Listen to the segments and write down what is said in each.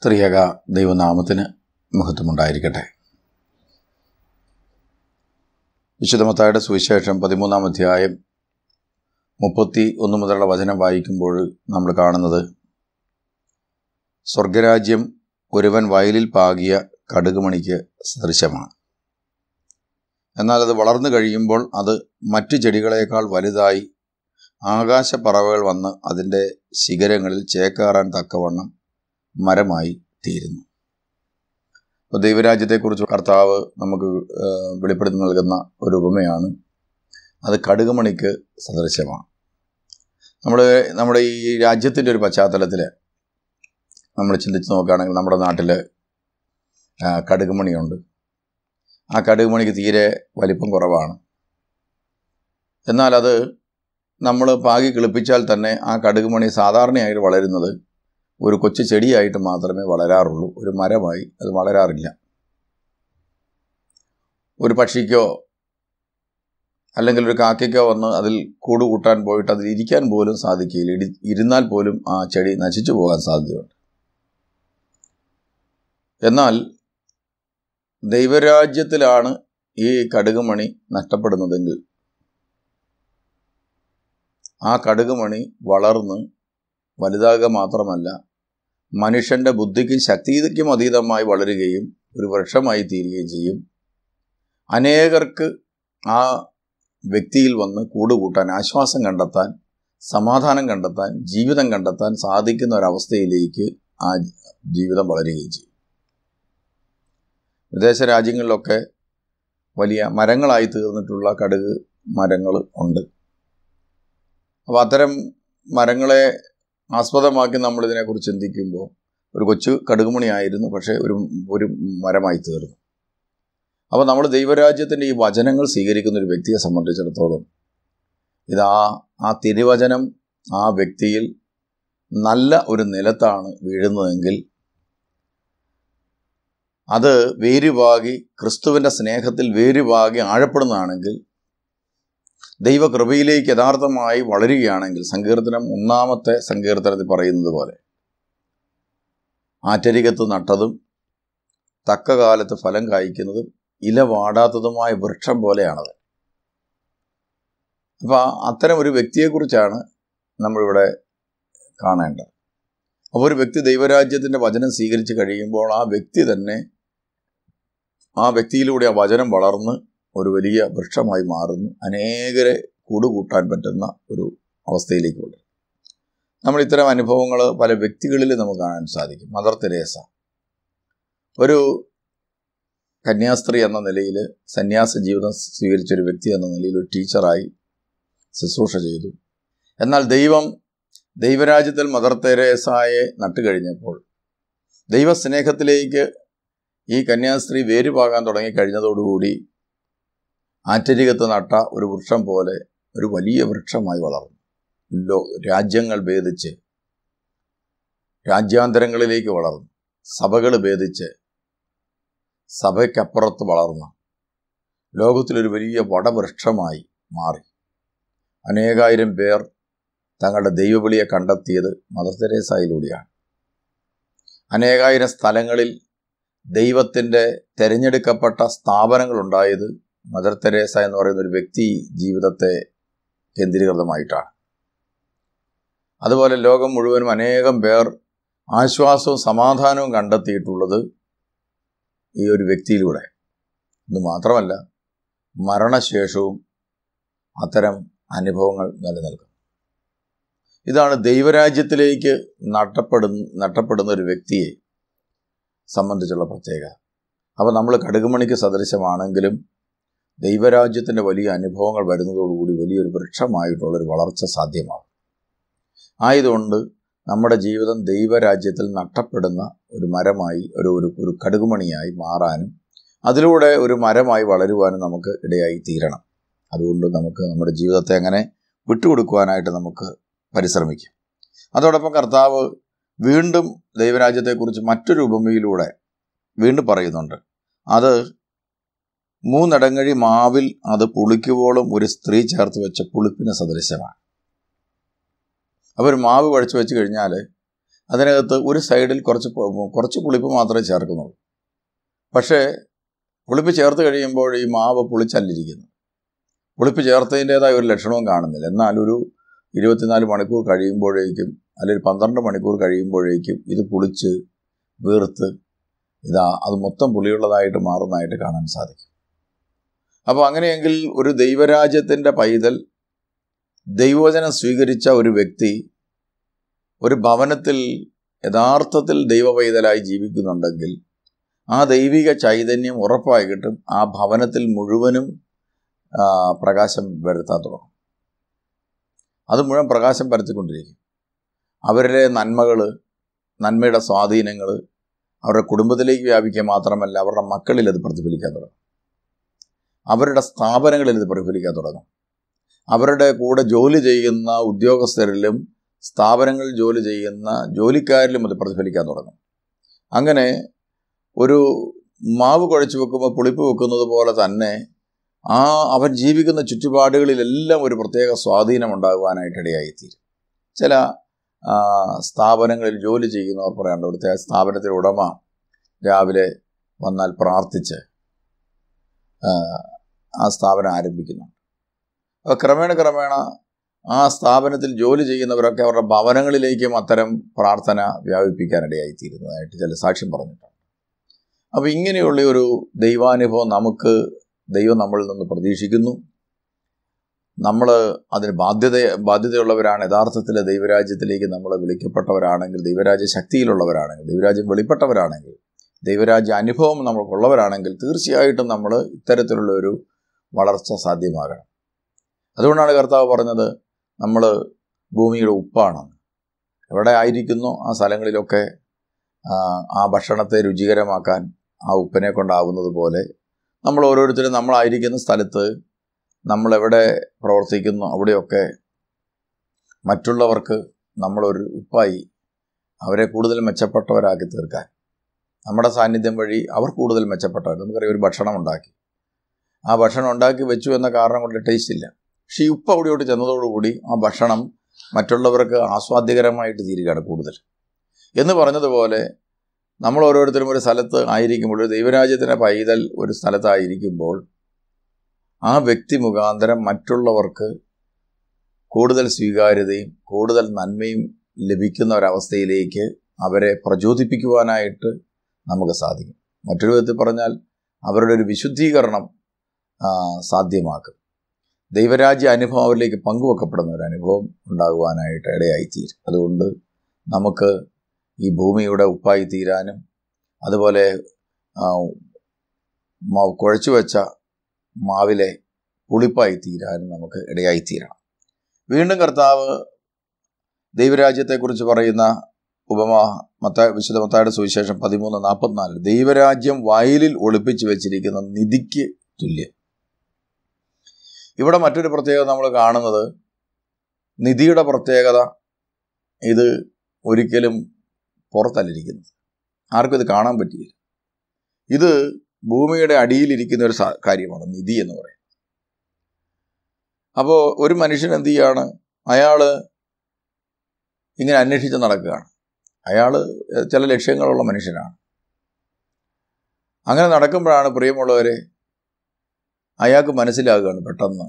ത്രിയേക ദൈവനാമത്തിന് മഹത്വമുണ്ടായിരിക്കട്ടെ. വിശുദ്ധ മത്തായിയുടെ സുവിശേഷം 13-ാം അധ്യായം 31 മുതലുള്ള വചനം വായിക്കുമ്പോൾ നമ്മൾ കാണുന്നത്, സ്വർഗരാജ്യം ഒരുവൻ വയലിൽ പാകിയ കടുകുമണിക്ക് സദൃശമാണ്. എന്നാൽ അത് വളർന്നു കഴിയുമ്പോൾ അത് മറ്റു ചെടികളേക്കാൾ വലുതായി ആകാശപ്പറവകൾ വന്ന് അതിൻ്റെ ശിഖരങ്ങളിൽ ചേക്കേറാൻ തക്കവണ്ണം മരമായി തീരുന്നു. അപ്പോൾ ദൈവരാജ്യത്തെക്കുറിച്ച് കർത്താവ് നമുക്ക് വെളിപ്പെടുത്തി നൽകുന്ന ഒരു ഉപമയാണ്. അത് കടുകുമണിക്ക് സദൃശമാണ്. നമ്മുടെ ഈ രാജ്യത്തിൻ്റെ ഒരു പശ്ചാത്തലത്തിൽ നമ്മൾ ചിന്തിച്ച് നോക്കുകയാണെങ്കിൽ, നമ്മുടെ നാട്ടിൽ കടുകുമണിയുണ്ട്. ആ കടുകുമണിക്ക് തീരെ വലിപ്പം കുറവാണ്. എന്നാൽ അത് നമ്മൾ പാകി കിളിപ്പിച്ചാൽ തന്നെ ആ കടുകുമണി സാധാരണയായിട്ട് വളരുന്നത് ഒരു കൊച്ചു ചെടിയായിട്ട് മാത്രമേ വളരാറുള്ളൂ. ഒരു മരമായി അത് വളരാറില്ല. ഒരു പക്ഷിക്കോ അല്ലെങ്കിൽ ഒരു കാക്കയ്ക്കോ വന്ന് അതിൽ കൂട് കൂട്ടാൻ പോയിട്ട് അതിൽ ഇരിക്കാൻ പോലും സാധിക്കില്ല. ഇരുന്നാൽ പോലും ആ ചെടി നശിച്ചു പോകാൻ സാധ്യതയുണ്ട്. എന്നാൽ ദൈവരാജ്യത്തിലാണ് ഈ കടുകുമണി നഷ്ടപ്പെടുന്നതെങ്കിൽ ആ കടുകുമണി വളർന്ന് വലുതാകുക മാത്രമല്ല, മനുഷ്യൻ്റെ ബുദ്ധിക്കും ശക്തിക്കും അതീതമായി വളരുകയും ഒരു വൃക്ഷമായി തീരുകയും ചെയ്യും. അനേകർക്ക് ആ വ്യക്തിയിൽ വന്ന് കൂടുകൂട്ടാൻ, ആശ്വാസം കണ്ടെത്താൻ, സമാധാനം കണ്ടെത്താൻ, ജീവിതം കണ്ടെത്താൻ സാധിക്കുന്ന ഒരവസ്ഥയിലേക്ക് ആ ജീവിതം വളരുകയും ചെയ്യും. വിദേശ രാജ്യങ്ങളിലൊക്കെ വലിയ മരങ്ങളായി തീർന്നിട്ടുള്ള കടുക് മരങ്ങൾ ഉണ്ട്. അപ്പോൾ അത്തരം മരങ്ങളെ ആസ്പദമാക്കി നമ്മളിതിനെക്കുറിച്ച് ചിന്തിക്കുമ്പോൾ ഒരു കൊച്ചു കടുകുമണിയായിരുന്നു, പക്ഷേ ഒരു മരമായി തീർന്നു. അപ്പോൾ നമ്മൾ ദൈവരാജ്യത്തിൻ്റെ ഈ വചനങ്ങൾ സ്വീകരിക്കുന്ന ഒരു വ്യക്തിയെ സംബന്ധിച്ചിടത്തോളം, ആ തിരുവചനം ആ വ്യക്തിയിൽ നല്ല ഒരു നിലത്താണ് വീഴുന്നതെങ്കിൽ, അത് വേരുപാകി ക്രിസ്തുവിൻ്റെ സ്നേഹത്തിൽ വേരുപാകി ആഴപ്പെടുന്നതാണെങ്കിൽ, ദൈവകൃപയിലേക്ക് യഥാർത്ഥമായി വളരുകയാണെങ്കിൽ, സങ്കീർത്തനം 1-ാമത്തെ സങ്കീർത്തനത്തിൽ പറയുന്നത് പോലെ, ആറ്റരികത്ത് നട്ടതും തക്ക കാലത്ത് ഫലം കായ്ക്കുന്നതും ഇല വാടാത്തതുമായ വൃക്ഷം പോലെയാണത്. അപ്പോൾ അത്തരം ഒരു വ്യക്തിയെക്കുറിച്ചാണ് നമ്മളിവിടെ കാണേണ്ടത്. അപ്പോൾ ഒരു വ്യക്തി ദൈവരാജ്യത്തിൻ്റെ വചനം സ്വീകരിച്ച് കഴിയുമ്പോൾ ആ വ്യക്തി തന്നെ, ആ വ്യക്തിയിലൂടെ ആ വചനം വളർന്ന് ഒരു വലിയ വൃക്ഷമായി മാറുന്നു. അനേകരെ കൂടുകൂട്ടാൻ പറ്റുന്ന ഒരു അവസ്ഥയിലേക്ക് വരും. നമ്മൾ ഇത്തരം അനുഭവങ്ങൾ പല വ്യക്തികളിൽ നമുക്ക് കാണാൻ സാധിക്കും. മദർ തെരേസ ഒരു കന്യാസ്ത്രീ എന്ന നിലയിൽ, സന്യാസ ജീവിതം സ്വീകരിച്ചൊരു വ്യക്തി എന്ന നിലയിൽ ഒരു ടീച്ചറായി ശുശ്രൂഷ ചെയ്തു. എന്നാൽ ദൈവരാജ്യത്തിൽ മദർ തെരേസയെ നട്ടുകഴിഞ്ഞപ്പോൾ, ദൈവസ്നേഹത്തിലേക്ക് ഈ കന്യാസ്ത്രീ വേരുപാകാൻ തുടങ്ങിക്കഴിഞ്ഞതോടുകൂടി ആറ്റരികത്ത് നട്ട ഒരു വൃക്ഷം പോലെ ഒരു വലിയ വൃക്ഷമായി വളർന്നു. രാജ്യങ്ങൾ ഭേദിച്ച് രാജ്യാന്തരങ്ങളിലേക്ക് വളർന്നു. സഭകൾ ഭേദിച്ച് സഭയ്ക്കപ്പുറത്ത് വളർന്ന ലോകത്തിലൊരു വലിയ വടവൃക്ഷമായി മാറി. അനേകായിരം പേർ തങ്ങളുടെ ദൈവവിളിയെ കണ്ടെത്തിയത് മദർ തെരേസയിലൂടെയാണ്. അനേകായിരം സ്ഥലങ്ങളിൽ ദൈവത്തിൻ്റെ തിരഞ്ഞെടുക്കപ്പെട്ട സ്ഥാപനങ്ങളുണ്ടായത് മദർ തെരേസ എന്ന് പറയുന്ന ഒരു വ്യക്തി ജീവിതത്തെ കേന്ദ്രീകൃതമായിട്ടാണ്. അതുപോലെ ലോകം മുഴുവനും അനേകം പേർ ആശ്വാസവും സമാധാനവും കണ്ടെത്തിയിട്ടുള്ളത് ഈ ഒരു വ്യക്തിയിലൂടെ. ഇത് മാത്രമല്ല, മരണശേഷവും അത്തരം അനുഭവങ്ങൾ നിലനിൽക്കും. ഇതാണ് ദൈവരാജ്യത്തിലേക്ക് നട്ടപ്പെടുന്ന ഒരു വ്യക്തിയെ സംബന്ധിച്ചുള്ള പ്രത്യേകത. അപ്പോൾ നമ്മൾ കടുകുമണിക്ക് സദൃശമാണെങ്കിലും ദൈവരാജ്യത്തിൻ്റെ വലിയ അനുഭവങ്ങൾ വരുന്നതോടുകൂടി വലിയൊരു വൃക്ഷമായിട്ടുള്ളൊരു വളർച്ച സാധ്യമാകും. ആയതുകൊണ്ട് നമ്മുടെ ജീവിതം ദൈവരാജ്യത്തിൽ നഷ്ടപ്പെടുന്ന ഒരു മരമായി ഒരു കടുകുമണിയായി മാറാനും അതിലൂടെ ഒരു മരമായി വളരുവാനും നമുക്ക് ഇടയായി തീരണം. അതുകൊണ്ട് നമുക്ക് നമ്മുടെ ജീവിതത്തെ അങ്ങനെ വിട്ടുകൊടുക്കുവാനായിട്ട് നമുക്ക് പരിശ്രമിക്കാം. അതോടൊപ്പം കർത്താവ് വീണ്ടും ദൈവരാജ്യത്തെക്കുറിച്ച് മറ്റൊരു ഉപമയിലൂടെ വീണ്ടും പറയുന്നുണ്ട്. അത് 3 ഇടങ്ങഴി മാവിൽ അത് പുളിക്കുവോളം ഒരു സ്ത്രീ ചേർത്ത് വെച്ച പുളിപ്പിന് സദൃശമാണ്. അപ്പോൾ ഒരു മാവ് കുഴച്ച് വെച്ച് കഴിഞ്ഞാൽ അതിനകത്ത് ഒരു സൈഡിൽ കുറച്ച് പുളിപ്പ് മാത്രമേ ചേർക്കുന്നുള്ളൂ. പക്ഷേ പുളിപ്പ് ചേർത്ത് കഴിയുമ്പോൾ ഈ മാവ് പുളിച്ചല്ലിരിക്കുന്നു. പുളിപ്പ് ചേർത്തതിൻ്റേതായ ഒരു ലക്ഷണവും കാണുന്നില്ല. എന്നാൽ ഒരു 24 മണിക്കൂർ കഴിയുമ്പോഴേക്കും അല്ലെങ്കിൽ 12 മണിക്കൂർ കഴിയുമ്പോഴേക്കും ഇത് പുളിച്ച് വീർത്ത് അത് മൊത്തം പുളിയുള്ളതായിട്ട് മാറുന്നതായിട്ട് കാണാൻ സാധിക്കും. അപ്പോൾ അങ്ങനെയെങ്കിൽ ഒരു ദൈവരാജ്യത്തിൻ്റെ പൈതൽ, ദൈവവചനം സ്വീകരിച്ച ഒരു വ്യക്തി ഒരു ഭവനത്തിൽ യഥാർത്ഥത്തിൽ ദൈവ പൈതലായി ജീവിക്കുന്നുണ്ടെങ്കിൽ ആ ദൈവിക ചൈതന്യം ഉറപ്പായിട്ടും ആ ഭവനത്തിൽ മുഴുവനും പ്രകാശം വരുത്താൻ തുടങ്ങും. അത് മുഴുവൻ പ്രകാശം പരത്തിക്കൊണ്ടിരിക്കും. അവരുടെ നന്മകൾ, നന്മയുടെ സ്വാധീനങ്ങൾ അവരുടെ കുടുംബത്തിലേക്ക് വ്യാപിക്കുക മാത്രമല്ല, അവരുടെ മക്കളിൽ അത് പ്രതിഫലിക്കാൻ തുടങ്ങും. അവരുടെ സ്ഥാപനങ്ങളിൽ ഇത് പ്രതിഫലിക്കാൻ തുടങ്ങും. അവരുടെ കൂടെ ജോലി ചെയ്യുന്ന ഉദ്യോഗസ്ഥരിലും സ്ഥാപനങ്ങളിൽ ജോലി ചെയ്യുന്ന ജോലിക്കാരിലും അത് പ്രതിഫലിക്കാൻ തുടങ്ങും. അങ്ങനെ ഒരു മാവ് കുഴച്ച് വെക്കുമ്പോൾ പുളിപ്പ് വെക്കുന്നത് പോലെ തന്നെ അവൻ ജീവിക്കുന്ന ചുറ്റുപാടുകളിലെല്ലാം ഒരു പ്രത്യേക സ്വാധീനം ഉണ്ടാകുവാനായിട്ട് ഇടയായിത്തീരും. ചില സ്ഥാപനങ്ങളിൽ ജോലി ചെയ്യുന്നവർ പറയാറുണ്ട്, അവിടുത്തെ സ്ഥാപനത്തിലെ ഉടമ രാവിലെ വന്നാൽ പ്രാർത്ഥിച്ച് ആ സ്ഥാപനം ആരംഭിക്കുന്നുണ്ട്. അപ്പോൾ ക്രമേണ ആ സ്ഥാപനത്തിൽ ജോലി ചെയ്യുന്നവരൊക്കെ അവരുടെ ഭവനങ്ങളിലേക്കും അത്തരം പ്രാർത്ഥന വ്യാപിപ്പിക്കാനിടയായിത്തീരുന്നതായിട്ട് ചില സാക്ഷ്യം പറഞ്ഞിട്ടുണ്ട്. അപ്പോൾ ഇങ്ങനെയുള്ള ഒരു ദൈവാനുഭവം ദൈവം നമ്മളിൽ നിന്ന് പ്രതീക്ഷിക്കുന്നു. നമ്മൾ അതിന് ബാധ്യതയുള്ളവരാണ്. യഥാർത്ഥത്തിൽ ദൈവരാജ്യത്തിലേക്ക് നമ്മൾ വിളിക്കപ്പെട്ടവരാണെങ്കിൽ, ദൈവരാജ്യ ശക്തിയിലുള്ളവരാണെങ്കിൽ, ദൈവരാജ്യം വെളിപ്പെട്ടവരാണെങ്കിൽ, ദൈവരാജ്യ അനുഭവം നമ്മൾക്കുള്ളവരാണെങ്കിൽ തീർച്ചയായിട്ടും നമ്മൾ ഇത്തരത്തിലുള്ള ഒരു വളർച്ച സാധ്യമാകണം. അതുകൊണ്ടാണ് കർത്താവ് പറഞ്ഞത് നമ്മൾ ഭൂമിയുടെ ഉപ്പാണെന്ന്. എവിടെ ആയിരിക്കുന്നോ ആ സ്ഥലങ്ങളിലൊക്കെ ആ ഭക്ഷണത്തെ രുചികരമാക്കാൻ ആ ഉപ്പിനെ കൊണ്ടാവുന്നത് പോലെ നമ്മൾ ഓരോരുത്തരും നമ്മളായിരിക്കുന്ന സ്ഥലത്ത് നമ്മളെവിടെ പ്രവർത്തിക്കുന്നു അവിടെയൊക്കെ മറ്റുള്ളവർക്ക് നമ്മളൊരു ഉപ്പായി അവരെ കൂടുതൽ മെച്ചപ്പെട്ടവരാക്കി തീർക്കാൻ നമ്മുടെ സാന്നിധ്യം വഴി അവർ കൂടുതൽ മെച്ചപ്പെട്ടവർ. നമുക്കറിയാം, ഒരു ഭക്ഷണം ഉണ്ടാക്കി, ആ ഭക്ഷണം ഉണ്ടാക്കി വെച്ചു എന്ന കാരണം കൊണ്ട് ടേസ്റ്റ് ഇല്ല. പക്ഷേ ഈ ഉപ്പ് അവിടെയോട്ട് ചെന്നതോടുകൂടി ആ ഭക്ഷണം മറ്റുള്ളവർക്ക് ആസ്വാദ്യകരമായിട്ട് തീരുകയാണ് കൂടുതൽ. എന്ന് പറഞ്ഞതുപോലെ നമ്മൾ ഓരോരുത്തരും ഒരു സ്ഥലത്ത് ആയിരിക്കുമ്പോൾ, ഒരു ദൈവരാജ്യത്തിൻ്റെ പൈതൽ ഒരു സ്ഥലത്തായിരിക്കുമ്പോൾ ആ വ്യക്തി മുഖാന്തരം മറ്റുള്ളവർക്ക് കൂടുതൽ സ്വീകാര്യതയും കൂടുതൽ നന്മയും ലഭിക്കുന്ന ഒരവസ്ഥയിലേക്ക് അവരെ പ്രചോദിപ്പിക്കുവാനായിട്ട് നമുക്ക് സാധിക്കും. മറ്റൊരു വിധത്തിൽ പറഞ്ഞാൽ അവരുടെ ഒരു വിശുദ്ധീകരണം സാധ്യമാക്കും. ദൈവരാജ്യ അനുഭവം അവരിലേക്ക് പങ്കുവെക്കപ്പെടുന്ന ഒരു അനുഭവം ഉണ്ടാകുവാനായിട്ട് ഇടയായിത്തീരും. അതുകൊണ്ട് നമുക്ക് ഈ ഭൂമിയുടെ ഉപ്പായി തീരാനും അതുപോലെ കുഴച്ചു വെച്ച മാവിലെ പുളിപ്പായി തീരാനും നമുക്ക് ഇടയായിത്തീരണം. വീണ്ടും കർത്താവ് ദൈവരാജ്യത്തെക്കുറിച്ച് പറയുന്ന ഉപമ വിശുദ്ധ മത്തായിയുടെ സുവിശേഷം 13:44, ദൈവരാജ്യം വയലിൽ ഒളിപ്പിച്ചു വെച്ചിരിക്കുന്ന നിധിക്ക് തുല്യം. ഇവിടെ മറ്റൊരു പ്രത്യേകത നമ്മൾ കാണുന്നത്, നിധിയുടെ പ്രത്യേകത ഇത് ഒരിക്കലും പുറത്തല്ലിരിക്കുന്നത്, ആർക്കും ഇത് കാണാൻ പറ്റിയില്ല. ഇത് ഭൂമിയുടെ അടിയിലിരിക്കുന്ന ഒരു കാര്യമാണ് നിധി എന്ന് പറയുന്നത്. അപ്പോൾ ഒരു മനുഷ്യൻ എന്ത് ചെയ്യാണ്? അയാൾ ഇങ്ങനെ അന്വേഷിച്ച് നടക്കുകയാണ്. അയാൾ ചില ലക്ഷ്യങ്ങളുള്ള മനുഷ്യനാണ്. അങ്ങനെ നടക്കുമ്പോഴാണ്, പ്രിയമുള്ളവരെ, അയാൾക്ക് മനസ്സിലാകുകയാണ് പെട്ടെന്ന്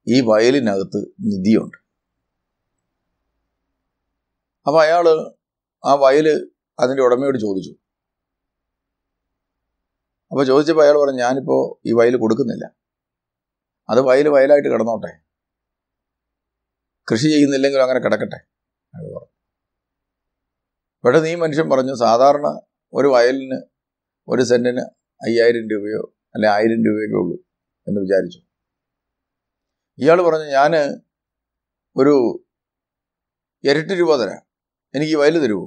ഈ വയലിനകത്ത് നിധിയുണ്ട്. അപ്പോൾ അയാൾ ആ വയൽ അതിൻ്റെ ഉടമയോട് ചോദിച്ചു. അപ്പോൾ ചോദിച്ചപ്പോൾ അയാൾ പറഞ്ഞു, ഞാനിപ്പോൾ ഈ വയൽ കൊടുക്കുന്നില്ല, അത് വയലായിട്ട് കിടന്നോട്ടെ, കൃഷി ചെയ്യുന്നില്ലെങ്കിലും അങ്ങനെ കിടക്കട്ടെ അത് പറഞ്ഞു. പെട്ടെന്ന് ഈ മനുഷ്യൻ പറഞ്ഞു, സാധാരണ ഒരു വയലിന് ഒരു സെൻറ്റിന് 5000 രൂപയോ അല്ലെ 1000 രൂപയൊക്കെ ഉള്ളൂ എന്ന് വിചാരിച്ചു. ഇയാൾ പറഞ്ഞു, ഞാൻ ഒരു ഇരട്ടി രൂപ തരാം, എനിക്ക് ഈ വയൽ തരുമോ?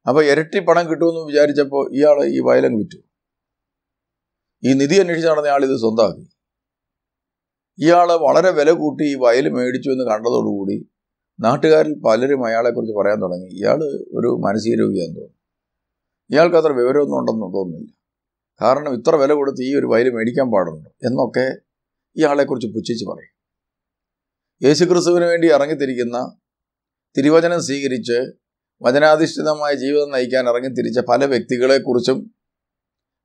അപ്പോൾ ഇരട്ടി പണം കിട്ടുമെന്ന് വിചാരിച്ചപ്പോൾ ഇയാൾ ഈ വയലങ്ങ് വിറ്റു. ഈ നിധി അന്വേഷിച്ച് നടന്ന ആൾ ഇത് സ്വന്തമാക്കി. ഇയാൾ വളരെ വില കൂട്ടി ഈ വയൽ മേടിച്ചു എന്ന് കണ്ടതോടുകൂടി നാട്ടുകാരിൽ പലരും അയാളെക്കുറിച്ച് പറയാൻ തുടങ്ങി, ഇയാൾ ഒരു മാനസിക രോഗിയാണെന്ന് തോന്നുന്നു, ഇയാൾക്ക് അത്ര വിവരമൊന്നും ഉണ്ടെന്ന് തോന്നുന്നില്ല, കാരണം ഇത്ര വില കൊടുത്ത് ഈ ഒരു വയൽ മേടിക്കാൻ പാടുണ്ടോ എന്നൊക്കെ ഇയാളെക്കുറിച്ച് പുച്ഛിച്ച് പറയും. യേശുക്രിസ്തുവിന് വേണ്ടി ഇറങ്ങിത്തിരിക്കുന്ന, തിരുവചനം സ്വീകരിച്ച് വചനാധിഷ്ഠിതമായ ജീവിതം നയിക്കാൻ ഇറങ്ങിത്തിരിച്ച പല വ്യക്തികളെക്കുറിച്ചും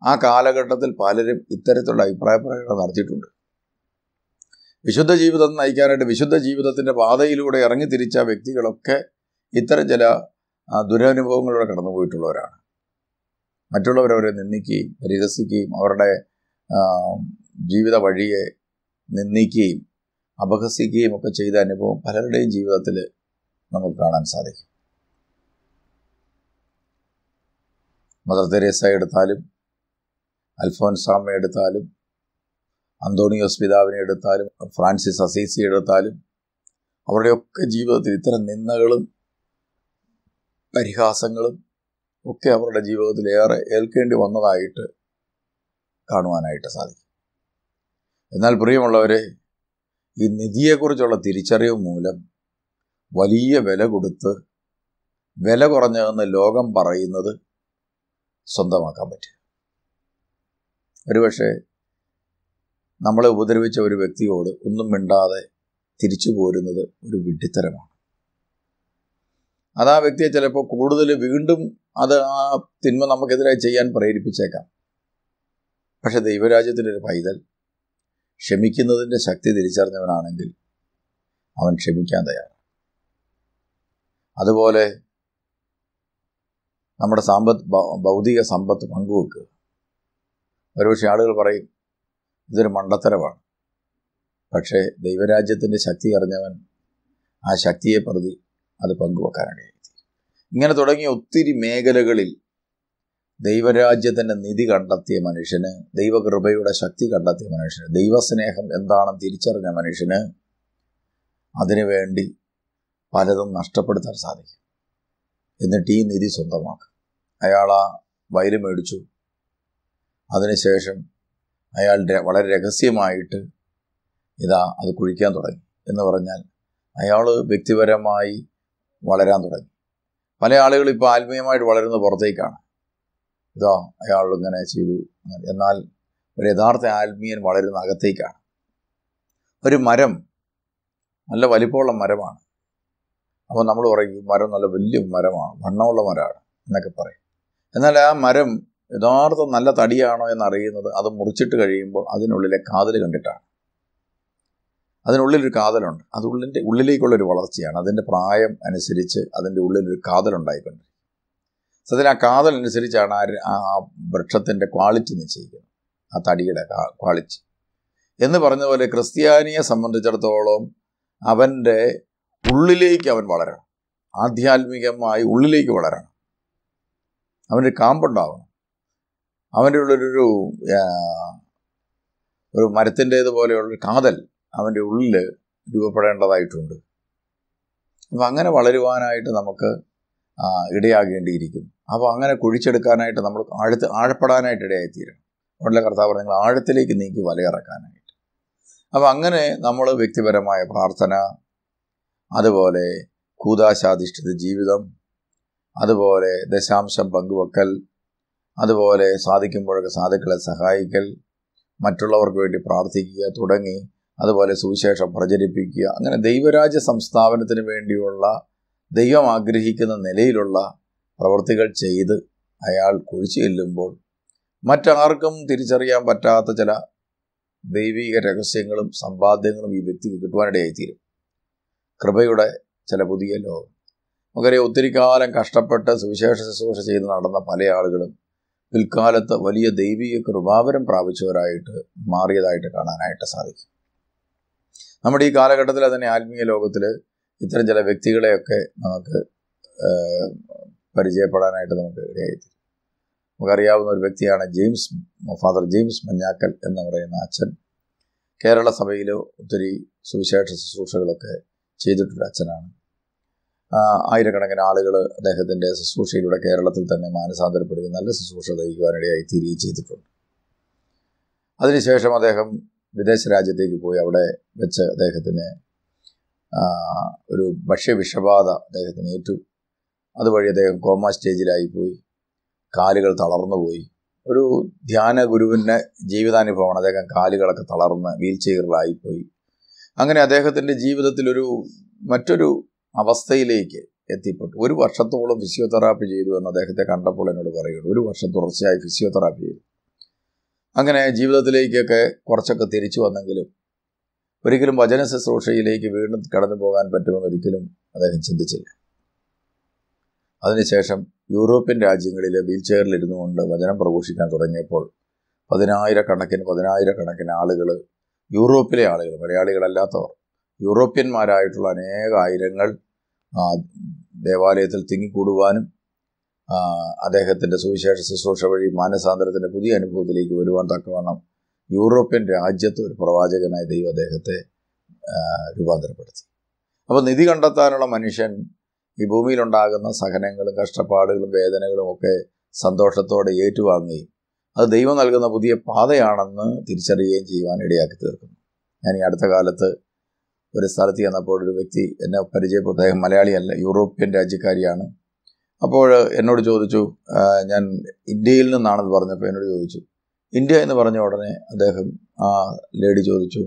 ആ കാലഘട്ടത്തിൽ പലരും ഇത്തരത്തിലുള്ള അഭിപ്രായ പ്രകടനം നടത്തിയിട്ടുണ്ട്. വിശുദ്ധ ജീവിതം നയിക്കാനായിട്ട് വിശുദ്ധ ജീവിതത്തിൻ്റെ പാതയിലൂടെ ഇറങ്ങിത്തിരിച്ച വ്യക്തികളൊക്കെ ഇത്തരം ചില ദുരനുഭവങ്ങളിലൂടെ കടന്നുപോയിട്ടുള്ളവരാണ്. മറ്റുള്ളവരവരെ നിന്ദിക്കുകയും പരിഹസിക്കുകയും അവരുടെ ജീവിത വഴിയെ നിന്ദിക്കുകയും അപഹസിക്കുകയും ഒക്കെ ചെയ്ത അനുഭവം പലരുടെയും ജീവിതത്തിൽ നമുക്ക് കാണാൻ സാധിക്കും. മദർ തെരേസ എടുത്താലും, അൽഫോൻസാമ്മ എടുത്താലും, അന്തോണിയോസ് പിതാവിനെ എടുത്താലും, ഫ്രാൻസിസ് അസീസി എടുത്താലും, അവരുടെയൊക്കെ ജീവിതത്തിൽ ഇത്തരം നിന്ദകളും പരിഹാസങ്ങളും ഒക്കെ അവരുടെ ജീവിതത്തിൽ ഏറെ ഏൽക്കേണ്ടി വന്നതായിട്ട് കാണുവാനായിട്ട് സാധിക്കും. എന്നാൽ പ്രിയമുള്ളവരെ, ഈ നിധിയെക്കുറിച്ചുള്ള തിരിച്ചറിവ് മൂലം വലിയ വില കൊടുത്ത് വില കുറഞ്ഞതെന്ന് ലോകം പറയുന്നത് സ്വന്തമാക്കാൻ പറ്റും. ഒരുപക്ഷെ നമ്മളെ ഉപദ്രവിച്ച ഒരു വ്യക്തിയോട് ഒന്നും മിണ്ടാതെ തിരിച്ചു പോരുന്നത് ഒരു വിഡ്ഢിത്തരമാണ്. അത് ആ വ്യക്തിയെ ചിലപ്പോൾ കൂടുതൽ വീണ്ടും അത് ആ തിന്മ നമുക്കെതിരായി ചെയ്യാൻ പ്രേരിപ്പിച്ചേക്കാം. പക്ഷെ ദൈവരാജ്യത്തിൻ്റെ ഒരു പൈതൽ ക്ഷമിക്കുന്നതിൻ്റെ ശക്തി തിരിച്ചറിഞ്ഞവനാണെങ്കിൽ അവൻ ക്ഷമിക്കാൻ തയ്യാറാണ്. അതുപോലെ നമ്മുടെ ഭൗതിക സമ്പത്ത് പങ്കുവെക്കുക. ഒരുപക്ഷെ ആളുകൾ പറയും ഇതൊരു മണ്ടത്തരമാണ്. പക്ഷേ ദൈവരാജ്യത്തിൻ്റെ ശക്തി അറിഞ്ഞവൻ ആ ശക്തിയെ പ്രതി അത് പങ്കുവെക്കാനിടയായി. ഇങ്ങനെ തുടങ്ങിയ ഒത്തിരി മേഖലകളിൽ ദൈവരാജ്യത്തിൻ്റെ നിധി കണ്ടെത്തിയ മനുഷ്യന്, ദൈവകൃപയുടെ ശക്തി കണ്ടെത്തിയ മനുഷ്യന്, ദൈവസ്നേഹം എന്താണെന്ന് തിരിച്ചറിഞ്ഞ മനുഷ്യന് അതിനുവേണ്ടി പലതും നഷ്ടപ്പെടുത്താൻ സാധിക്കും. എന്നിട്ട് ഈ നിധി സ്വന്തമാക്കും. അയാൾ ആ വയൽ മേടിച്ചു. അതിനുശേഷം അയാൾ വളരെ രഹസ്യമായിട്ട് അത് കുഴിക്കാൻ തുടങ്ങി എന്ന് പറഞ്ഞാൽ അയാൾ വ്യക്തിപരമായി വളരാൻ തുടങ്ങി. പല ആളുകൾ ഇപ്പോൾ ആത്മീയമായിട്ട് വളരുന്നത് പുറത്തേക്കാണ്. അയാൾ ഇങ്ങനെ ചെയ്തു. എന്നാൽ ഒരു യഥാർത്ഥ ആത്മീയൻ വളരുന്ന അകത്തേക്കാണ്. ഒരു മരം നല്ല വലിപ്പമുള്ള മരമാണ്. അപ്പോൾ നമ്മൾ പറയും മരം നല്ല വലിയ മരമാണ്, വണ്ണമുള്ള മരമാണ് എന്നൊക്കെ പറയും. എന്നാൽ ആ മരം യഥാർത്ഥം നല്ല തടിയാണോ എന്നറിയുന്നത് അത് മുറിച്ചിട്ട് കഴിയുമ്പോൾ അതിനുള്ളിലെ കാതൽ കണ്ടിട്ടാണ്. അതിനുള്ളിലൊരു കാതലുണ്ട്. അത് ഉള്ളിലേക്കുള്ളൊരു വളർച്ചയാണ്. അതിൻ്റെ പ്രായം അനുസരിച്ച് അതിൻ്റെ ഉള്ളിലൊരു കാതലുണ്ടായിക്കൊണ്ട് സത്യത്തിൽ ആ കാതലനുസരിച്ചാണ് ആ വൃക്ഷത്തിൻ്റെ ക്വാളിറ്റി നിശ്ചയിക്കുന്നത്, ആ തടിയുടെ ക്വാളിറ്റി. എന്ന് പറഞ്ഞതുപോലെ ക്രിസ്ത്യാനിയെ സംബന്ധിച്ചിടത്തോളം അവൻ്റെ ഉള്ളിലേക്ക് അവൻ വളരണം. ആധ്യാത്മികമായി ഉള്ളിലേക്ക് വളരണം. അവൻ്റെ കാമ്പുണ്ടാവണം. അവൻ്റെ ഉള്ളൊരു മരത്തിൻ്റേതുപോലെയുള്ളൊരു കാതൽ അവൻ്റെ ഉള്ളിൽ രൂപപ്പെടേണ്ടതായിട്ടുണ്ട്. അപ്പം അങ്ങനെ വളരുവാനായിട്ട് നമുക്ക് ഇടയാകേണ്ടിയിരിക്കുന്നു. അപ്പോൾ അങ്ങനെ കുഴിച്ചെടുക്കാനായിട്ട് നമ്മൾ ആഴപ്പെടാനായിട്ട് ഇടയായിത്തീരണം. ഉടനെ കർത്താവ് പറഞ്ഞു നിങ്ങൾ ആഴത്തിലേക്ക് നീക്കി വലയിറക്കാനായിട്ട്. അപ്പോൾ അങ്ങനെ നമ്മൾ വ്യക്തിപരമായ പ്രാർത്ഥന, അതുപോലെ കൂദാശാധിഷ്ഠിത ജീവിതം, അതുപോലെ ദശാംശം പങ്കുവെക്കൽ, അതുപോലെ സാധിക്കുമ്പോഴൊക്കെ സാധുക്കളെ സഹായിക്കൽ, മറ്റുള്ളവർക്ക് വേണ്ടി പ്രാർത്ഥിക്കുക തുടങ്ങി, അതുപോലെ സുവിശേഷം പ്രചരിപ്പിക്കുക, അങ്ങനെ ദൈവരാജ്യ സംസ്ഥാപനത്തിന് വേണ്ടിയുള്ള ദൈവം ആഗ്രഹിക്കുന്ന നിലയിലുള്ള പ്രവൃത്തികൾ ചെയ്ത് അയാൾ കുഴിച്ചു ചെല്ലുമ്പോൾ മറ്റാർക്കും തിരിച്ചറിയാൻ പറ്റാത്ത ചില ദൈവിക രഹസ്യങ്ങളും സമ്പാദ്യങ്ങളും ഈ വ്യക്തിക്ക് കിട്ടുവാനിടയായിത്തീരും. കൃപയുടെ ചില പുതിയ ലോകം. നമുക്കറിയാം, ഒത്തിരി കാലം കഷ്ടപ്പെട്ട് സുവിശേഷ ശുശ്രൂഷ ചെയ്ത് നടന്ന പല ആളുകളും പിൽക്കാലത്ത് വലിയ ദൈവിക കൃപാവരം പ്രാപിച്ചവരായിട്ട് മാറിയതായിട്ട് കാണാനായിട്ട് സാധിക്കും. നമ്മുടെ ഈ കാലഘട്ടത്തിൽ തന്നെ ആത്മീയ ലോകത്തിൽ ഇത്തരം ചില വ്യക്തികളെയൊക്കെ നമുക്ക് പരിചയപ്പെടാനായിട്ട് നമുക്ക് ഇടയായിത്തീരും. നമുക്കറിയാവുന്ന ഒരു വ്യക്തിയാണ് ഫാദർ ജെയിംസ് മഞ്ഞാക്കൽ എന്ന് പറയുന്ന അച്ഛൻ. കേരള സഭയിൽ ഒത്തിരി സുവിശേഷ ശുശ്രൂഷകളൊക്കെ ചെയ്തിട്ടുള്ള അച്ഛനാണ്. ആയിരക്കണക്കിന് ആളുകൾ അദ്ദേഹത്തിൻ്റെ ശുശ്രൂഷയിലൂടെ കേരളത്തിൽ തന്നെ മാനസാന്തരപ്പെടുകയും നല്ല ശുശ്രൂഷ നയിക്കുവാനിടയായി തീരുകയും ചെയ്തിട്ടുണ്ട്. അതിനുശേഷം അദ്ദേഹം വിദേശ രാജ്യത്തേക്ക് പോയി. അവിടെ വെച്ച് അദ്ദേഹത്തിന് ഒരു ഭക്ഷ്യവിഷബാധ അദ്ദേഹത്തിന് ഏറ്റു. അതുവഴി അദ്ദേഹം കോമ സ്റ്റേജിലായിപ്പോയി. കാലുകൾ തളർന്നുപോയി. ഒരു ധ്യാന ഗുരുവിൻ്റെ ജീവിതാനുഭവമാണ്. അദ്ദേഹം കാലുകളൊക്കെ തളർന്ന് വീൽ ചെയറിലായിപ്പോയി. അങ്ങനെ അദ്ദേഹത്തിൻ്റെ ജീവിതത്തിലൊരു മറ്റൊരു അവസ്ഥയിലേക്ക് എത്തിപ്പെട്ടു. 1 വർഷത്തോളം ഫിസിയോതെറാപ്പി ചെയ്തു എന്ന് അദ്ദേഹത്തെ കണ്ടപ്പോൾ എന്നോട് പറയുന്നു. 1 വർഷം തുടർച്ചയായി ഫിസിയോതെറാപ്പി ചെയ്തു. അങ്ങനെ ജീവിതത്തിലേക്കൊക്കെ കുറച്ചൊക്കെ തിരിച്ചു വന്നെങ്കിലും ഒരിക്കലും വചന ശുശ്രൂഷയിലേക്ക് വീണ്ടും കടന്നു പോകാൻ പറ്റുമെന്ന് ഒരിക്കലും അദ്ദേഹം ചിന്തിച്ചില്ല. അതിനുശേഷം യൂറോപ്യൻ രാജ്യങ്ങളിൽ വീൽ ചെയറിലിരുന്നു കൊണ്ട് വചനം പ്രഘോഷിക്കാൻ തുടങ്ങിയപ്പോൾ പതിനായിരക്കണക്കിന് ആളുകൾ, യൂറോപ്പിലെ ആളുകൾ, മലയാളികളല്ലാത്തവർ, യൂറോപ്യന്മാരായിട്ടുള്ള ആയിരങ്ങൾ ദേവാലയത്തിൽ തിങ്ങിക്കൂടുവാനും അദ്ദേഹത്തിൻ്റെ സുവിശേഷ ശുശ്രൂഷ വഴി മാനസാന്തരത്തിൻ്റെ പുതിയ അനുഭവത്തിലേക്ക് വരുവാൻ തക്കവണ്ണം യൂറോപ്യൻ രാജ്യത്ത് ഒരു പ്രവാചകനായി ദൈവം അദ്ദേഹത്തെ രൂപാന്തരപ്പെടുത്തി. അപ്പോൾ നിധി കണ്ടെത്താനുള്ള മനുഷ്യൻ ഈ ഭൂമിയിലുണ്ടാകുന്ന സഹനങ്ങളും കഷ്ടപ്പാടുകളും വേദനകളും ഒക്കെ സന്തോഷത്തോടെ ഏറ്റുവാങ്ങുകയും അത് ദൈവം നൽകുന്ന പുതിയ പാതയാണെന്ന് തിരിച്ചറിയുകയും ചെയ്യുവാൻ ഇടയാക്കി തീർക്കുന്നു. ഞാൻ ഈ അടുത്ത കാലത്ത് ഒരു സ്ഥലത്ത് ചെന്നപ്പോൾ ഒരു വ്യക്തി എന്നെ പരിചയപ്പെട്ടു. അദ്ദേഹം മലയാളിയല്ല, യൂറോപ്യൻ രാജ്യക്കാരിയാണ്. അപ്പോൾ എന്നോട് ചോദിച്ചു, ഞാൻ ഇന്ത്യയിൽ നിന്നാണെന്ന് പറഞ്ഞപ്പോൾ എന്നോട് ചോദിച്ചു, ഇന്ത്യ എന്ന് പറഞ്ഞ ഉടനെ അദ്ദേഹം ആ ലേഡി ചോദിച്ചു,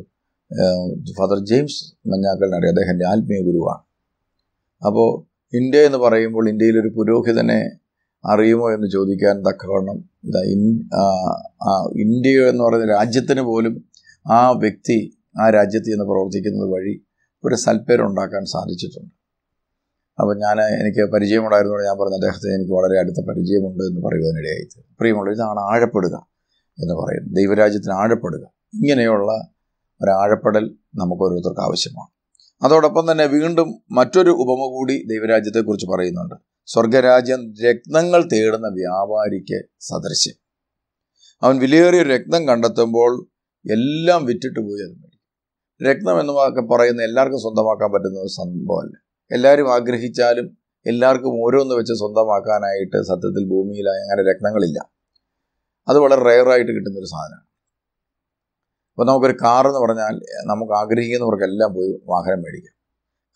ഫാദർ ജെയിംസ് മഞ്ഞാക്കലിനറിയാം, അദ്ദേഹത്തിൻ്റെ ആത്മീയ ഗുരുവാണ്. അപ്പോൾ ഇന്ത്യ എന്ന് പറയുമ്പോൾ ഇന്ത്യയിലൊരു പുരോഹിതനെ അറിയുമോ എന്ന് ചോദിക്കാൻ തക്കവണ്ണം ഇന്ത്യ എന്ന് പറയുന്ന രാജ്യത്തിന് പോലും ആ വ്യക്തി ആ രാജ്യത്ത് നിന്ന് പ്രവർത്തിക്കുന്നത് വഴി ഒരു സൽപ്പേരുണ്ടാക്കാൻ സാധിച്ചിട്ടുണ്ട്. അപ്പം എനിക്ക് പരിചയമുണ്ടായിരുന്നോട് ഞാൻ പറഞ്ഞു, അദ്ദേഹത്തിന് എനിക്ക് വളരെ അടുത്ത പരിചയമുണ്ട് എന്ന് പറയുവാനിടയായി. പ്രിയമുള്ള, ഇതാണ് ആഴപ്പെടുക എന്ന് പറയുന്നത്. ദൈവരാജ്യത്തിന് ആഴപ്പെടുക. ഇങ്ങനെയുള്ള ഒരാഴപ്പെടൽ നമുക്ക് ഓരോരുത്തർക്ക് ആവശ്യമാണ്. അതോടൊപ്പം തന്നെ വീണ്ടും മറ്റൊരു ഉപമ കൂടി ദൈവരാജ്യത്തെക്കുറിച്ച് പറയുന്നുണ്ട്. സ്വർഗരാജ്യം രത്നങ്ങൾ തേടുന്ന വ്യാപാരിക്ക് സദൃശ്യം. അവൻ വിലയേറിയ രത്നം കണ്ടെത്തുമ്പോൾ എല്ലാം വിറ്റിട്ട് പോയി അത് മേടിക്കും. രത്നം എന്നൊക്കെ പറയുന്ന എല്ലാവർക്കും സ്വന്തമാക്കാൻ പറ്റുന്ന ഒരു സംഭവമല്ല. എല്ലാവരും ആഗ്രഹിച്ചാലും എല്ലാവർക്കും ഓരോന്ന് വെച്ച് സ്വന്തമാക്കാനായിട്ട് സത്യത്തിൽ ഭൂമിയിൽ അങ്ങനെ രത്നങ്ങളില്ല. അത് വളരെ റെയറായിട്ട് കിട്ടുന്നൊരു സാധനമാണ്. അപ്പോൾ നമുക്കൊരു കാറെന്ന് പറഞ്ഞാൽ നമുക്ക് ആഗ്രഹിക്കുന്നവർക്കെല്ലാം പോയി വാഹനം മേടിക്കാം.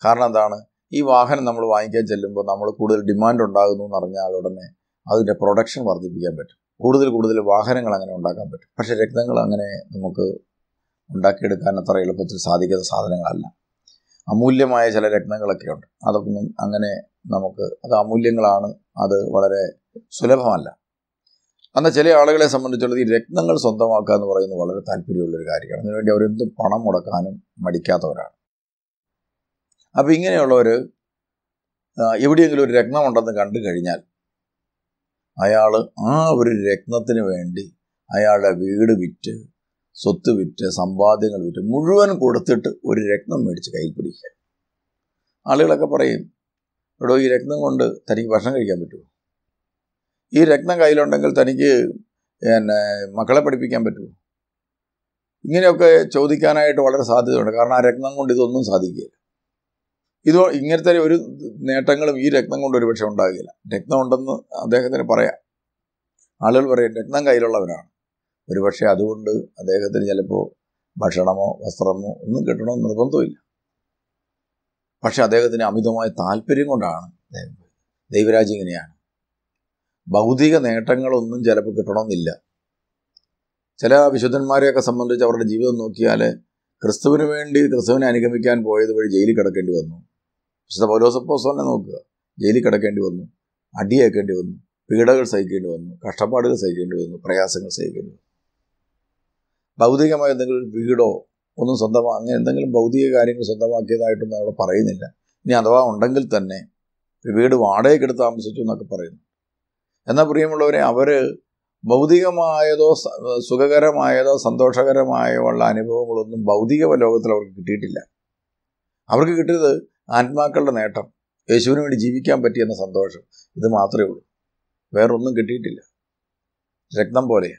കാരണം എന്താണ്? ഈ വാഹനം നമ്മൾ വാങ്ങിക്കാൻ ചെല്ലുമ്പോൾ നമ്മൾ കൂടുതൽ ഡിമാൻഡ് ഉണ്ടാകുന്നു എന്ന് അറിഞ്ഞാൽ ഉടനെ അതിൻ്റെ പ്രൊഡക്ഷൻ വർദ്ധിപ്പിക്കാൻ പറ്റും. കൂടുതൽ വാഹനങ്ങൾ അങ്ങനെ ഉണ്ടാക്കാൻ പറ്റും. പക്ഷേ രത്നങ്ങൾ അങ്ങനെ നമുക്ക് ഉണ്ടാക്കിയെടുക്കാൻ അത്ര എളുപ്പത്തിൽ സാധിക്കുന്ന സാധനങ്ങളല്ല. അമൂല്യമായ ചില രത്നങ്ങളൊക്കെ ഉണ്ട്. അതൊന്നും അങ്ങനെ അത് അമൂല്യങ്ങളാണ്, അത് വളരെ സുലഭമല്ല. എന്നാൽ ചില ആളുകളെ സംബന്ധിച്ചുള്ളത് ഈ രത്നങ്ങൾ സ്വന്തമാക്കുക എന്ന് പറയുന്നത് വളരെ താല്പര്യമുള്ളൊരു കാര്യമാണ്. അതിനുവേണ്ടി അവരെന്തും പണം മുടക്കാനും മടിക്കാത്തവരാണ്. അപ്പോൾ ഇങ്ങനെയുള്ളവർ എവിടെയെങ്കിലും ഒരു രത്നമുണ്ടെന്ന് കണ്ടു കഴിഞ്ഞാൽ അയാൾ ആ ഒരു രത്നത്തിന് വേണ്ടി അയാളുടെ വീട് വിറ്റ്, സ്വത്ത് വിറ്റ്, സമ്പാദ്യങ്ങൾ വിറ്റ് മുഴുവൻ കൊടുത്തിട്ട് ഒരു രത്നം മേടിച്ച് കയ്യിൽ പിടിക്കുക. ആളുകളൊക്കെ പറയും, എടോ ഈ രത്നം കൊണ്ട് തനിക്ക് ഭക്ഷണം കഴിക്കാൻ പറ്റുമോ? ഈ രത്നം കയ്യിലുണ്ടെങ്കിൽ തനിക്ക് മക്കളെ പഠിപ്പിക്കാൻ പറ്റുമോ? ഇങ്ങനെയൊക്കെ ചോദിക്കാനായിട്ട് വളരെ സാധ്യതയുണ്ട്. കാരണം ആ രത്നം കൊണ്ട് ഇതൊന്നും സാധിക്കില്ല. ഇങ്ങനത്തെ ഒരു നേട്ടങ്ങളും ഈ രത്നം കൊണ്ട് ഒരു പക്ഷേ ഉണ്ടാകില്ല. രത്നം ഉണ്ടെന്ന് അദ്ദേഹത്തിന് പറയാം. ആളുകൾ പറയും രത്നം കയ്യിലുള്ളവരാണ്. ഒരുപക്ഷെ അതുകൊണ്ട് അദ്ദേഹത്തിന് ചിലപ്പോൾ ഭക്ഷണമോ വസ്ത്രമോ ഒന്നും കിട്ടണമെന്ന് നിർബന്ധമില്ല. പക്ഷെ അദ്ദേഹത്തിന് അമിതമായ താല്പര്യം കൊണ്ടാണ് ദൈവരാജ്യം ഇങ്ങനെയാണ്. ഭൗതിക നേട്ടങ്ങളൊന്നും ചിലപ്പോൾ കിട്ടണമെന്നില്ല. ചില വിശുദ്ധന്മാരെയൊക്കെ സംബന്ധിച്ച് അവരുടെ ജീവിതം നോക്കിയാൽ ക്രിസ്തുവിന് വേണ്ടി ക്രിസ്തുവിനെ അനുഗമിക്കാൻ പോയത് വഴി ജയിലിൽ കിടക്കേണ്ടി വന്നു. വിശുദ്ധ പൗലോസ് അപ്പോസ്തലനെ നോക്കുക, ജയിലിൽ കിടക്കേണ്ടി വന്നു, അടിയേക്കേണ്ടി വന്നു, പീഡകൾ സഹിക്കേണ്ടി വന്നു, കഷ്ടപ്പാടുകൾ സഹിക്കേണ്ടി വന്നു, പ്രയാസങ്ങൾ സഹിക്കേണ്ടി വന്നു. ഭൗതികമായ എന്തെങ്കിലും വീടോ ഒന്നും അങ്ങനെ എന്തെങ്കിലും ഭൗതിക കാര്യങ്ങൾ സ്വന്തമാക്കിയതായിട്ടൊന്നും അവിടെ പറയുന്നില്ല. ഇനി അഥവാ ഉണ്ടെങ്കിൽ തന്നെ ഒരു വീട് വാടകയ്ക്കെടുത്ത് താമസിച്ചു എന്നൊക്കെ പറയുന്നു. എന്നാൽ പ്രിയമുള്ളവരെ, അവർ ഭൗതികമായതോ സുഖകരമായതോ സന്തോഷകരമായോ ഉള്ള അനുഭവങ്ങളൊന്നും ഭൗതിക ലോകത്തിൽ അവർക്ക് കിട്ടിയിട്ടില്ല. അവർക്ക് കിട്ടിയത് ആത്മാക്കളുടെ നേട്ടം, യേശുവിന് വേണ്ടി ജീവിക്കാൻ പറ്റിയെന്ന സന്തോഷം, ഇത് മാത്രമേ ഉള്ളൂ. വേറൊന്നും കിട്ടിയിട്ടില്ല. രക്തം പോലെ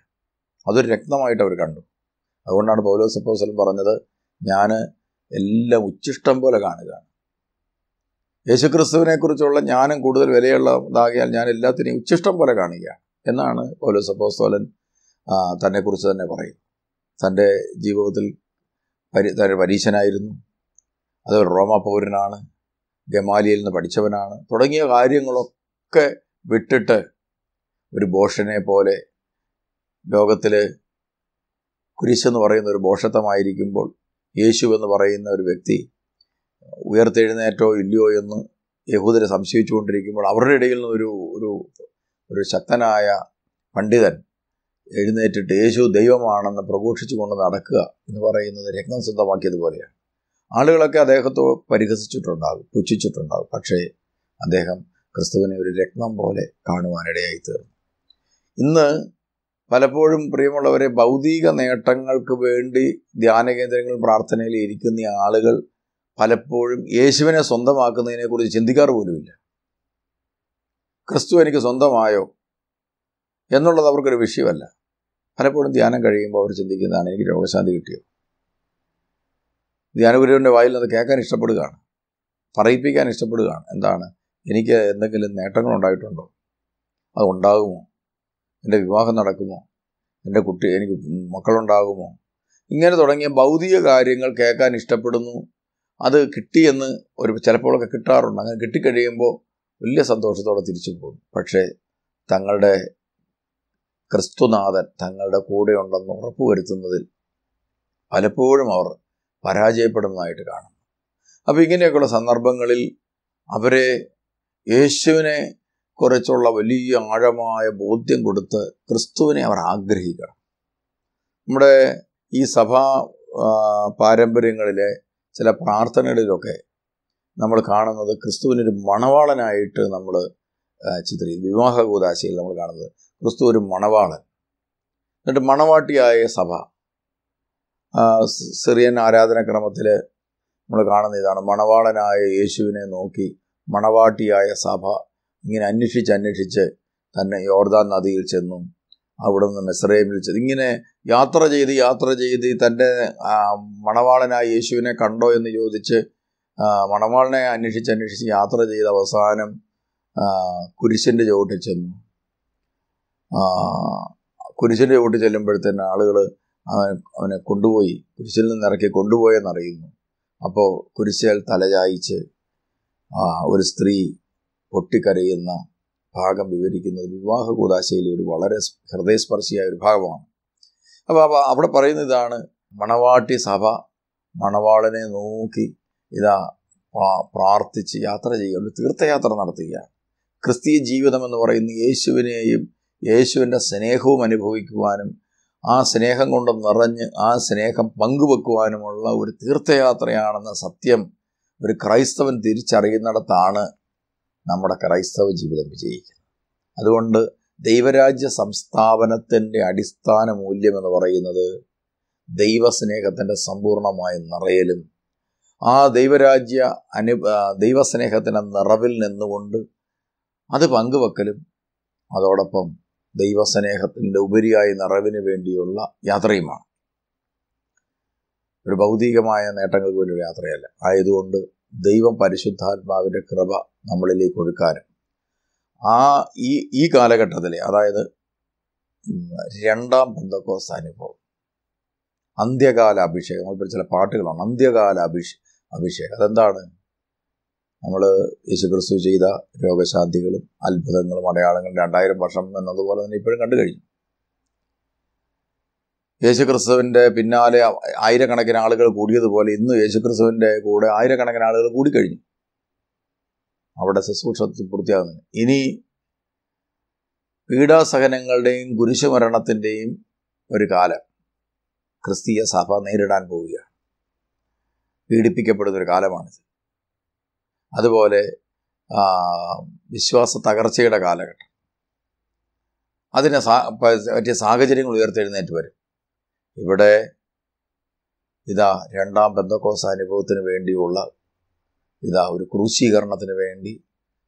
അതൊരു രക്തമായിട്ട് അവർ കണ്ടു. അതുകൊണ്ടാണ് പൗലോസ് അപ്പോസ്തലൻ പറഞ്ഞത്, ഞാൻ എല്ലാം ഉച്ഛിഷ്ടം പോലെ കാണുകയാണ്. യേശുക്രിസ്തുവിനെക്കുറിച്ചുള്ള ജ്ഞാനം കൂടുതൽ വിലയുള്ളതാകിയാൽ ഞാൻ എല്ലാത്തിനെയും ഉച്ഛിഷ്ടം പോലെ കാണുകയാണ് എന്നാണ് പൗലോസ് അപ്പോസ്തലൻ തന്നെക്കുറിച്ച് തന്നെ പറയും. തൻ്റെ ജീവിതത്തിൽ തൻ്റെ പരീശനായിരുന്നു, അതുപോലെ റോമാ പൗരനാണ്, ഗമാലിയിൽ നിന്ന് പഠിച്ചവനാണ് തുടങ്ങിയ കാര്യങ്ങളൊക്കെ വിട്ടിട്ട് ഒരു ഭോഷനെ പോലെ ലോകത്തിൽ കുരിശെന്ന് പറയുന്ന ഒരു ഭോഷത്വമായിരിക്കുമ്പോൾ യേശു എന്ന് പറയുന്ന ഒരു വ്യക്തി ഉയർത്തെഴുന്നേറ്റോ ഇല്ലയോ എന്ന് യഹൂദരെ സംശയിച്ചുകൊണ്ടിരിക്കുമ്പോൾ അവരുടെ ഇടയിൽ നിന്ന് ഒരു ശക്തനായ പണ്ഡിതൻ എഴുന്നേറ്റിട്ട് യേശു ദൈവമാണെന്ന് പ്രഘോഷിച്ചു കൊണ്ട് നടക്കുക എന്ന് പറയുന്നത് രത്നം സ്വന്തമാക്കിയതുപോലെയാണ്. ആളുകളൊക്കെ അദ്ദേഹത്തെ പരിഹസിച്ചിട്ടുണ്ടാകും, പുച്ഛിച്ചിട്ടുണ്ടാകും. പക്ഷേ അദ്ദേഹം ക്രിസ്തുവിനെ ഒരു രത്നം പോലെ കാണുവാനിടയായി തീർന്നു. ഇന്ന് പലപ്പോഴും പ്രിയമുള്ളവരെ, ഭൗതിക നേട്ടങ്ങൾക്ക് വേണ്ടി ധ്യാന കേന്ദ്രങ്ങളിൽ പ്രാർത്ഥനയിൽ ഇരിക്കുന്ന ആളുകൾ പലപ്പോഴും യേശുവിനെ സ്വന്തമാക്കുന്നതിനെക്കുറിച്ച് ചിന്തിക്കാറ് പോലുമില്ല. ക്രിസ്തു എനിക്ക് സ്വന്തമായോ എന്നുള്ളത് അവർക്കൊരു വിഷയമല്ല. പലപ്പോഴും ധ്യാനം കഴിയുമ്പോൾ അവർ ചിന്തിക്കുന്നതാണ്, എനിക്ക് രോഗശാന്തി കിട്ടിയോ. ധ്യാനഗുരുവിൻ്റെ വായിൽ അത് കേൾക്കാൻ ഇഷ്ടപ്പെടുകയാണ്, പറയിപ്പിക്കാൻ ഇഷ്ടപ്പെടുകയാണ്. എന്താണ്, എനിക്ക് എന്തെങ്കിലും നേട്ടങ്ങളുണ്ടായിട്ടുണ്ടോ, അതുണ്ടാകുമോ, എൻ്റെ വിവാഹം നടക്കുമോ, എനിക്ക് മക്കളുണ്ടാകുമോ, ഇങ്ങനെ തുടങ്ങിയ ഭൗതിക കാര്യങ്ങൾ കേൾക്കാൻ ഇഷ്ടപ്പെടുന്നു. അത് കിട്ടിയെന്ന് ചിലപ്പോഴൊക്കെ കിട്ടാറുണ്ട്. അങ്ങനെ കിട്ടിക്കഴിയുമ്പോൾ വലിയ സന്തോഷത്തോടെ തിരിച്ചു പോകുന്നു. പക്ഷേ തങ്ങളുടെ ക്രിസ്തുനാഥൻ തങ്ങളുടെ കൂടെ ഉണ്ടെന്ന് ഉറപ്പുവരുത്തുന്നതിൽ പലപ്പോഴും അവർ പരാജയപ്പെടുന്നതായിട്ട് കാണുന്നു. അപ്പോൾ ഇങ്ങനെയൊക്കെയുള്ള സന്ദർഭങ്ങളിൽ അവരെ യേശുവിനെ കുറിച്ചുള്ള വലിയ ആഴമായ ബോധ്യം കൊടുത്ത് ക്രിസ്തുവിനെ അവർ ആഗ്രഹിക്കണം. നമ്മുടെ ഈ സഭാ പാരമ്പര്യങ്ങളിലെ ചില പ്രാർത്ഥനകളിലൊക്കെ നമ്മൾ കാണുന്നത് ക്രിസ്തുവിനൊരു മണവാളനായിട്ട് നമ്മൾ ചിത്രീകരിക്കും. വിവാഹ കൂദാശയിൽ നമ്മൾ കാണുന്നത് ക്രിസ്തു ഒരു മണവാളൻ, എന്നിട്ട് മണവാട്ടിയായ സഭ. സിറിയൻ ആരാധനാക്രമത്തിൽ നമ്മൾ കാണുന്ന ഇതാണ്. മണവാളനായ യേശുവിനെ നോക്കി മണവാട്ടിയായ സഭ ഇങ്ങനെ അന്വേഷിച്ച് തന്നെ യോർദാൻ നദിയിൽ ചെന്നും അവിടെ നിന്ന് മിസ്രയീമിൽ ചെന്ന് ഇങ്ങനെ യാത്ര ചെയ്ത് തൻ്റെ മണവാളനായ യേശുവിനെ കണ്ടോ എന്ന് ചോദിച്ച് മണവാളനെ അന്വേഷിച്ച് യാത്ര ചെയ്ത് അവസാനം കുരിശിൻ്റെ ചുവട്ടിൽ ചെന്നു. കുരിശിൻ്റെ ചുവട്ടിൽ ചെല്ലുമ്പോഴത്തേന് ആളുകൾ അവനെ കൊണ്ടുപോയി, കുരിശിൽ നിന്ന് ഇറക്കി കൊണ്ടുപോയെന്നറിയുന്നു. അപ്പോൾ കുരിശിൽ തലചായിച്ച് ഒരു സ്ത്രീ പൊട്ടിക്കരയുന്ന ഭാഗം വിവരിക്കുന്നത് വിവാഹ കൂദാശയിലെ ഒരു വളരെ ഹൃദയസ്പർശിയായ ഒരു ഭാഗമാണ്. അപ്പോൾ അവിടെ പറയുന്ന ഇതാണ്, മണവാട്ടി സഭ മണവാളനെ നോക്കി പ്രാർത്ഥിച്ച് യാത്ര ചെയ്യുക, ഒരു തീർത്ഥയാത്ര നടത്തുകയാണ്. ക്രിസ്തീയ ജീവിതം എന്ന് പറയുന്ന യേശുവിനെയും യേശുവിൻ്റെ സ്നേഹവും അനുഭവിക്കുവാനും ആ സ്നേഹം കൊണ്ട് നിറഞ്ഞ് ആ സ്നേഹം പങ്കുവെക്കുവാനുമുള്ള ഒരു തീർത്ഥയാത്രയാണെന്ന സത്യം ഒരു ക്രൈസ്തവൻ തിരിച്ചറിയുന്നിടത്താണ് നമ്മുടെ ക്രൈസ്തവ ജീവിതം വിജയിക്കുന്നത്. അതുകൊണ്ട് ദൈവരാജ്യ സംസ്ഥാപനത്തിൻ്റെ അടിസ്ഥാന മൂല്യം എന്ന് പറയുന്നത് ദൈവസ്നേഹത്തിൻ്റെ സമ്പൂർണമായ നിറയലും ആ ദൈവസ്നേഹത്തിൻ്റെ നിറവിൽ നിന്നുകൊണ്ട് അത് പങ്കുവെക്കലും അതോടൊപ്പം ദൈവസ്നേഹത്തിൻ്റെ ഉപരിയായ നിറവിന് വേണ്ടിയുള്ള യാത്രയുമാണ്. ഒരു ഭൗതികമായ നേട്ടങ്ങൾക്ക് വേണ്ടി ഒരു യാത്രയല്ല. ആയതുകൊണ്ട് ദൈവം പരിശുദ്ധാത്മാവിൻ്റെ കൃപ നമ്മളിലേക്ക് ഒഴുക്കാനും ഈ കാലഘട്ടത്തിലെ, അതായത് രണ്ടാം പെന്തക്കോസ്ത് അനുഭവം, അന്ത്യകാല അഭിഷേകം, നമ്മളിപ്പോൾ ചില പാട്ടുകളാണ് അന്ത്യകാല അഭിഷേകം. അതെന്താണ്? നമ്മൾ യേശുക്രിസ്തു ചെയ്ത രോഗശാന്തികളും അത്ഭുതങ്ങളും അടയാളങ്ങളും 2000 വർഷം എന്നതുപോലെ തന്നെ ഇപ്പോഴും കണ്ടു കഴിഞ്ഞു. യേശുക്രിസ്തുവിൻ്റെ പിന്നാലെ ആയിരക്കണക്കിന് ആളുകൾ കൂടിയതുപോലെ ഇന്ന് യേശുക്രിസ്തുവിൻ്റെ കൂടെ ആയിരക്കണക്കിന് ആളുകൾ കൂടിക്കഴിഞ്ഞു. അവിടെ ശുശ്രൂഷ പൂർത്തിയാകുന്നില്ല. ഇനി പീഡാസഹനങ്ങളുടെയും കുരിശുമരണത്തിൻ്റെയും ഒരു കാലം ക്രിസ്തീയ സഭ നേരിടാൻ പോവുകയാണ്. പീഡിപ്പിക്കപ്പെടുന്നൊരു കാലമാണിത്. അതുപോലെ വിശ്വാസ തകർച്ചയുടെ കാലഘട്ടം, അതിനെ പറ്റിയ സാഹചര്യങ്ങൾ ഉയർത്തെഴുന്നേറ്റ് വരും. ഇവിടെ രണ്ടാം പെന്തക്കോസ്ത് അനുഭവത്തിന് വേണ്ടിയുള്ള ഒരു ക്രൂശീകരണത്തിന് വേണ്ടി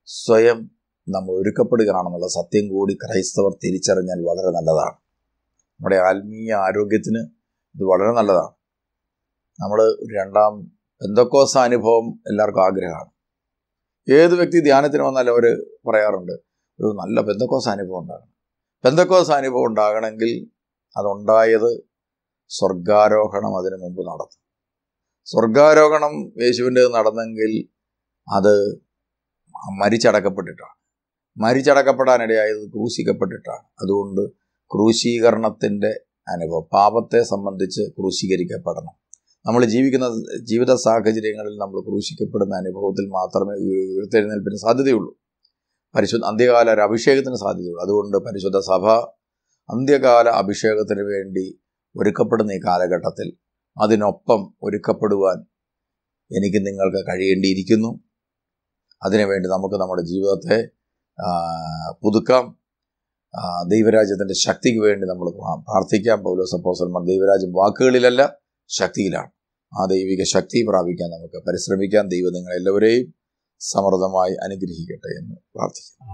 സ്വയം നമ്മൾ ഒരുക്കപ്പെടുകയാണെന്നുള്ള സത്യം കൂടി ക്രൈസ്തവർ തിരിച്ചറിഞ്ഞാൽ വളരെ നല്ലതാണ്. നമ്മുടെ ആത്മീയ ആരോഗ്യത്തിന് ഇത് വളരെ നല്ലതാണ്. നമ്മൾ രണ്ടാം പെന്തക്കോസ്ത് അനുഭവം എല്ലാവർക്കും ആഗ്രഹമാണ്. ഏത് വ്യക്തി ധ്യാനത്തിന് വന്നാലും അവർ പറയാറുണ്ട് ഒരു നല്ല പെന്തക്കോസ് അനുഭവം ഉണ്ടാകണം. പെന്തക്കോസ് അനുഭവം ഉണ്ടാകണമെങ്കിൽ അതുണ്ടായത് സ്വർഗാരോഹണം അതിനു മുമ്പ് നടന്നു. സ്വർഗാരോഹണം യേശുവിൻ്റെ നടന്നെങ്കിൽ അത് മരിച്ചടക്കപ്പെട്ടിട്ടാണ്. മരിച്ചടക്കപ്പെടാനിടയായത് ക്രൂശിക്കപ്പെട്ടിട്ടാണ്. അതുകൊണ്ട് ക്രൂശീകരണത്തിൻ്റെ അനുഭവം, പാപത്തെ സംബന്ധിച്ച് ക്രൂശീകരിക്കപ്പെടണം. നമ്മൾ ജീവിക്കുന്ന ജീവിത സാഹചര്യങ്ങളിൽ നമ്മൾ ക്രൂശിക്കപ്പെടുന്ന അനുഭവത്തിൽ മാത്രമേ ഉയർത്തെഴുന്നേൽപ്പിന് സാധ്യതയുള്ളൂ. അന്ത്യകാല ഒരു അഭിഷേകത്തിന് സാധ്യതയുള്ളൂ. അതുകൊണ്ട് പരിശുദ്ധ സഭ അന്ത്യകാല അഭിഷേകത്തിന് വേണ്ടി ഒരുക്കപ്പെടുന്ന ഈ കാലഘട്ടത്തിൽ അതിനൊപ്പം ഒരുക്കപ്പെടുവാൻ എനിക്ക് നിങ്ങൾക്ക് കഴിയേണ്ടിയിരിക്കുന്നു. അതിനുവേണ്ടി നമുക്ക് നമ്മുടെ ജീവിതത്തെ പുതുക്കാം. ദൈവരാജ്യത്തിൻ്റെ ശക്തിക്ക് വേണ്ടി നമ്മൾ പ്രാർത്ഥിക്കാം. പൗലോസ് അപ്പോസ്തലൻ ദൈവരാജ്യം വാക്കുകളിലല്ല ശക്തിയിലാണ്. ആ ദൈവിക ശക്തി പ്രാപിക്കാൻ നമുക്ക് പരിശ്രമിക്കാം. ദൈവം നിങ്ങളെല്ലാവരെയും സമൃദ്ധമായി അനുഗ്രഹിക്കട്ടെ എന്ന് പ്രാർത്ഥിക്കുന്നു.